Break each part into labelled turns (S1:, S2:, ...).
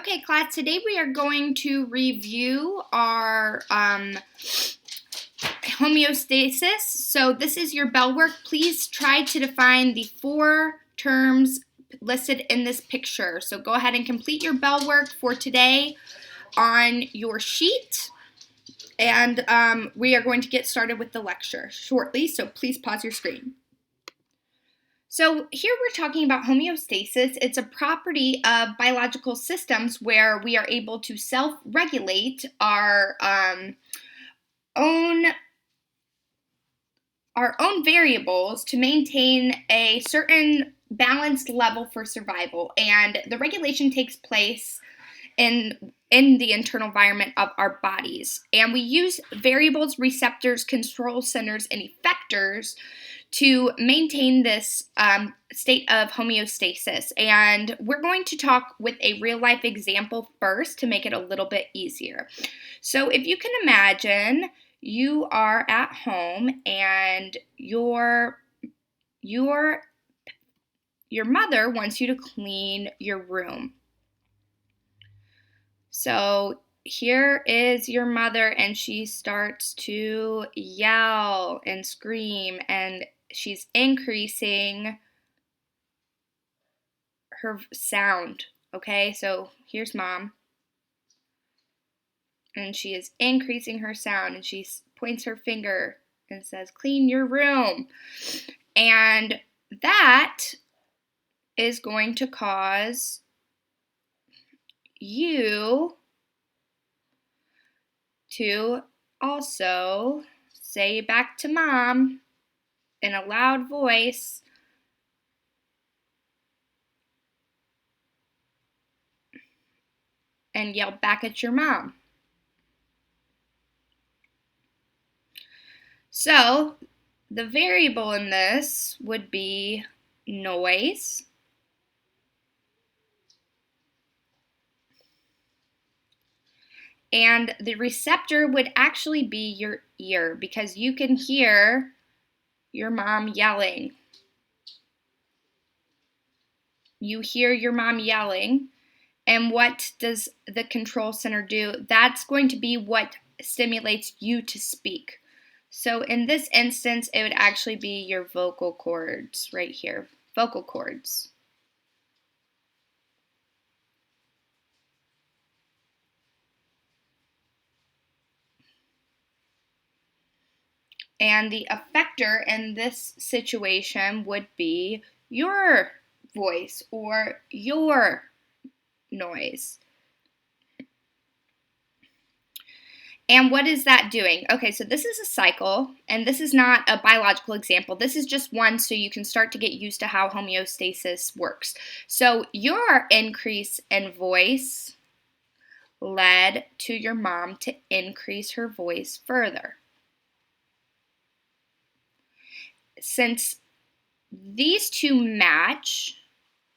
S1: Okay, class, today we are going to review our homeostasis. So this is your bell work. Please try to define the 4 terms listed in this picture. So go ahead and complete your bell work for today on your sheet. And we are going to get started with the lecture shortly, so please pause your screen. So here we're talking about homeostasis. It's a property of biological systems where we are able to self-regulate our own variables to maintain a certain balanced level for survival. And the regulation takes place in the internal environment of our bodies. And we use variables, receptors, control centers, and effectors to maintain this state of homeostasis. And we're going to talk with a real life example first to make it a little bit easier. So if you can imagine, you are at home and your mother wants you to clean your room. So here is your mother, and she starts to yell and scream, and she's increasing her sound. Okay, so here's mom, and she is increasing her sound, and she points her finger and says, "Clean your room." And that is going to cause you to also say back to mom in a loud voice, and yell back at your mom. So the variable in this would be noise. And the receptor would actually be your ear, because you can hear your mom yelling. You hear your mom yelling. And what does the control center do? That's going to be what stimulates you to speak. So in this instance, it would actually be your vocal cords right here. Vocal cords. And the effector in this situation would be your voice or your noise. And what is that doing? Okay, so this is a cycle, and this is not a biological example. This is just one so you can start to get used to how homeostasis works. So your increase in voice led to your mom to increase her voice further. Since these two match,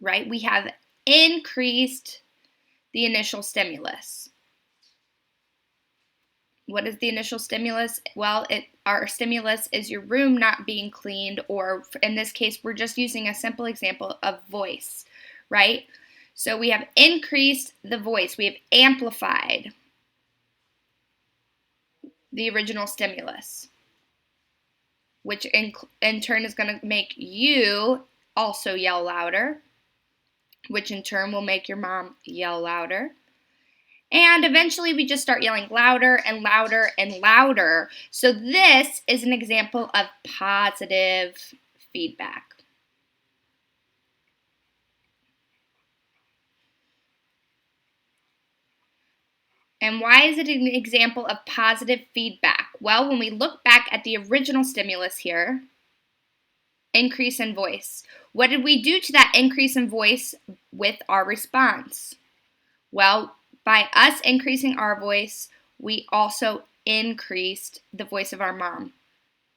S1: right, we have increased the initial stimulus. What is the initial stimulus? Well, our stimulus is your room not being cleaned, or in this case, we're just using a simple example of voice, right? So we have increased the voice. We have amplified the original stimulus, which in turn is going to make you also yell louder, which in turn will make your mom yell louder. And eventually we just start yelling louder and louder and louder. So this is an example of positive feedback. And why is it an example of positive feedback? Well, when we look back at the original stimulus here, increase in voice. What did we do to that increase in voice with our response? Well, by us increasing our voice, we also increased the voice of our mom.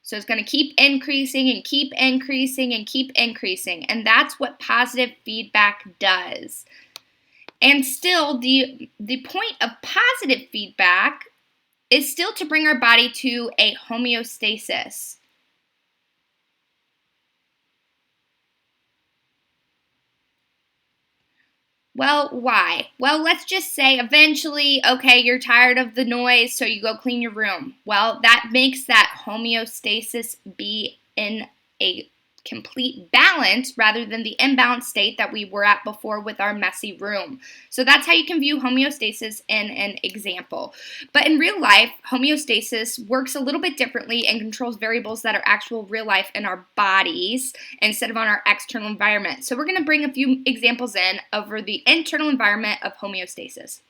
S1: So it's going to keep increasing and keep increasing and keep increasing. And that's what positive feedback does. And still, the point of positive feedback is still to bring our body to a homeostasis. Well, why? Well, let's just say eventually, okay, you're tired of the noise, so you go clean your room. Well, that makes that homeostasis be in a complete balance rather than the imbalanced state that we were at before with our messy room. So that's how you can view homeostasis in an example. But in real life, homeostasis works a little bit differently and controls variables that are actual real life in our bodies instead of on our external environment. So we're going to bring a few examples in over the internal environment of homeostasis.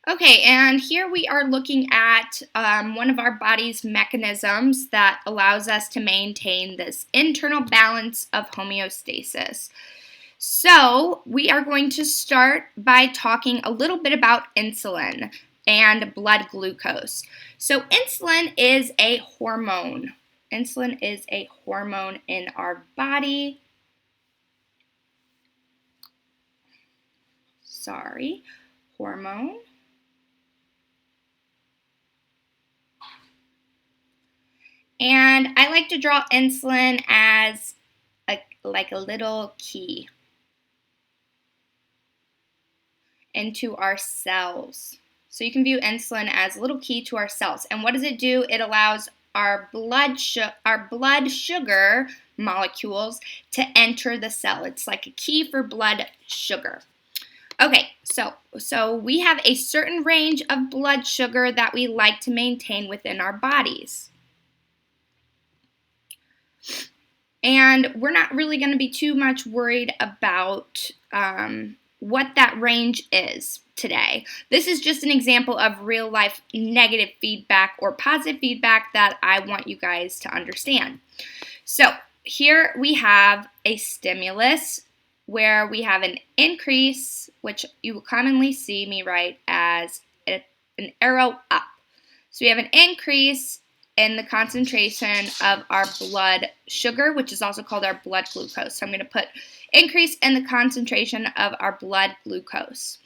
S1: Okay, and here we are looking at one of our body's mechanisms that allows us to maintain this internal balance of homeostasis. So we are going to start by talking a little bit about insulin and blood glucose. So insulin is a hormone. Insulin is a hormone in our body. Hormone. And I like to draw insulin as like a little key into our cells. So you can view insulin as a little key to our cells. And what does it do? It allows our blood sugar molecules to enter the cell. It's like a key for blood sugar. Okay, so we have a certain range of blood sugar that we like to maintain within our bodies. And we're not really going to be too much worried about what that range is today. This is just an example of real life negative feedback or positive feedback that I want you guys to understand. So here we have a stimulus where we have an increase, which you will commonly see me write as an arrow up. So we have an increase in the concentration of our blood sugar, which is also called our blood glucose. So I'm going to put increase in the concentration of our blood glucose.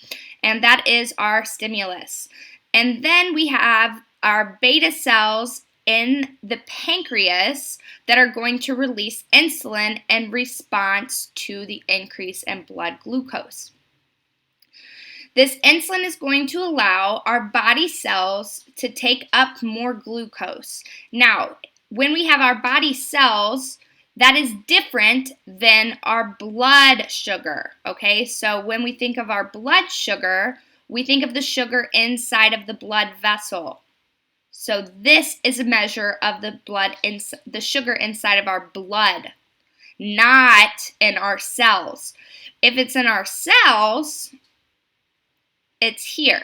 S1: And that is our stimulus. And then we have our beta cells in the pancreas that are going to release insulin in response to the increase in blood glucose. This insulin is going to allow our body cells to take up more glucose. Now, when we have our body cells, that is different than our blood sugar, okay? So when we think of our blood sugar, we think of the sugar inside of the blood vessel. So this is a measure of the sugar inside of our blood, not in our cells. If it's in our cells, it's here.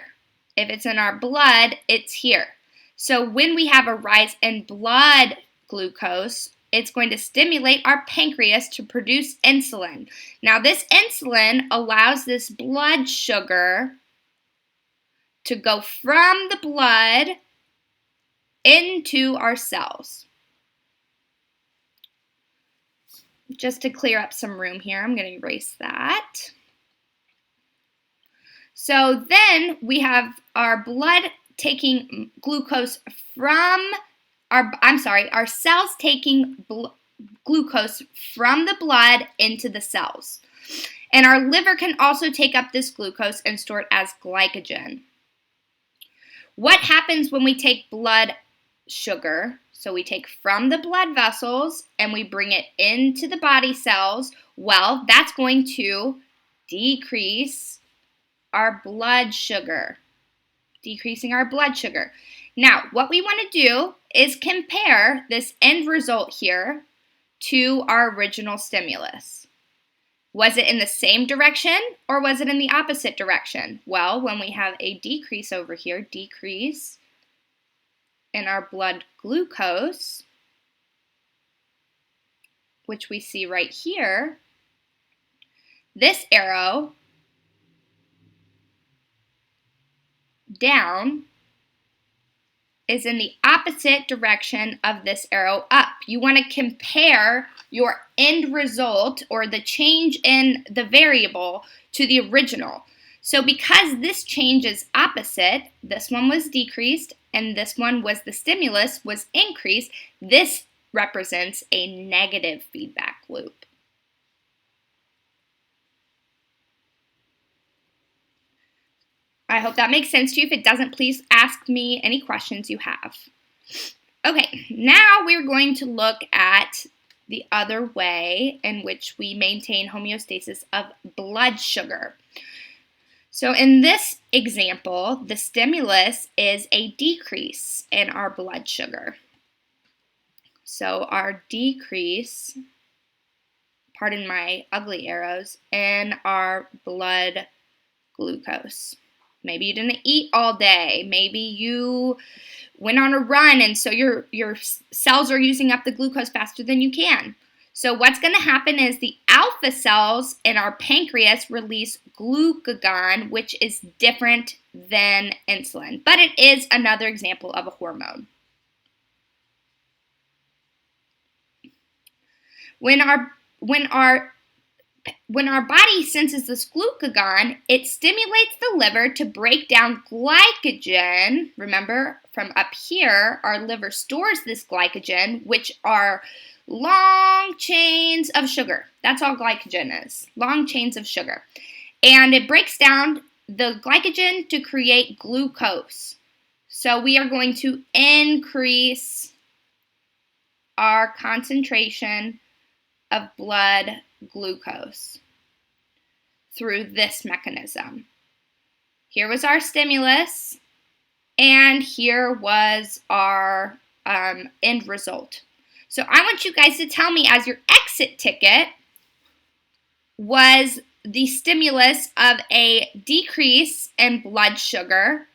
S1: If it's in our blood, it's here. So when we have a rise in blood glucose, it's going to stimulate our pancreas to produce insulin. Now, this insulin allows this blood sugar to go from the blood into our cells. Just to clear up some room here, I'm going to erase that. So then we have our blood taking glucose from our cells taking glucose from the blood into the cells. And our liver can also take up this glucose and store it as glycogen. What happens when we take blood sugar? So we take from the blood vessels and we bring it into the body cells. Well, that's going to decrease our blood sugar, decreasing our blood sugar. Now, what we want to do is compare this end result here to our original stimulus. Was it in the same direction or was it in the opposite direction? Well, when we have a decrease over here, decrease in our blood glucose, which we see right here, this arrow down is in the opposite direction of this arrow up. You want to compare your end result or the change in the variable to the original. So because this change is opposite, this one was decreased and this one was the stimulus was increased, this represents a negative feedback loop. I hope that makes sense to you. If it doesn't, please ask me any questions you have. Okay, now we're going to look at the other way in which we maintain homeostasis of blood sugar. So in this example, the stimulus is a decrease in our blood sugar. So our decrease, pardon my ugly arrows, in our blood glucose. Maybe you didn't eat all day. Maybe you went on a run and so your cells are using up the glucose faster than you can. So what's going to happen is the alpha cells in our pancreas release glucagon, which is different than insulin, but it is another example of a hormone. When our body senses this glucagon, it stimulates the liver to break down glycogen. Remember, from up here, our liver stores this glycogen, which are long chains of sugar. That's all glycogen is, long chains of sugar. And it breaks down the glycogen to create glucose. So we are going to increase our concentration of blood glucose through this mechanism. Here was our stimulus, and here was our end result. So I want you guys to tell me, as your exit ticket, was the stimulus of a decrease in blood sugar,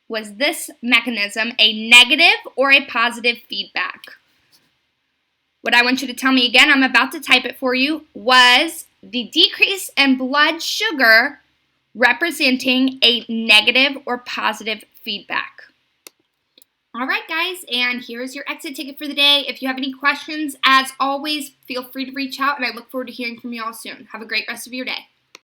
S1: was this mechanism a negative or a positive feedback? What I want you to tell me again, I'm about to type it for you, was the decrease in blood sugar representing a negative or positive feedback? All right, guys, and here's your exit ticket for the day. If you have any questions, as always, feel free to reach out, and I look forward to hearing from you all soon. Have a great rest of your day.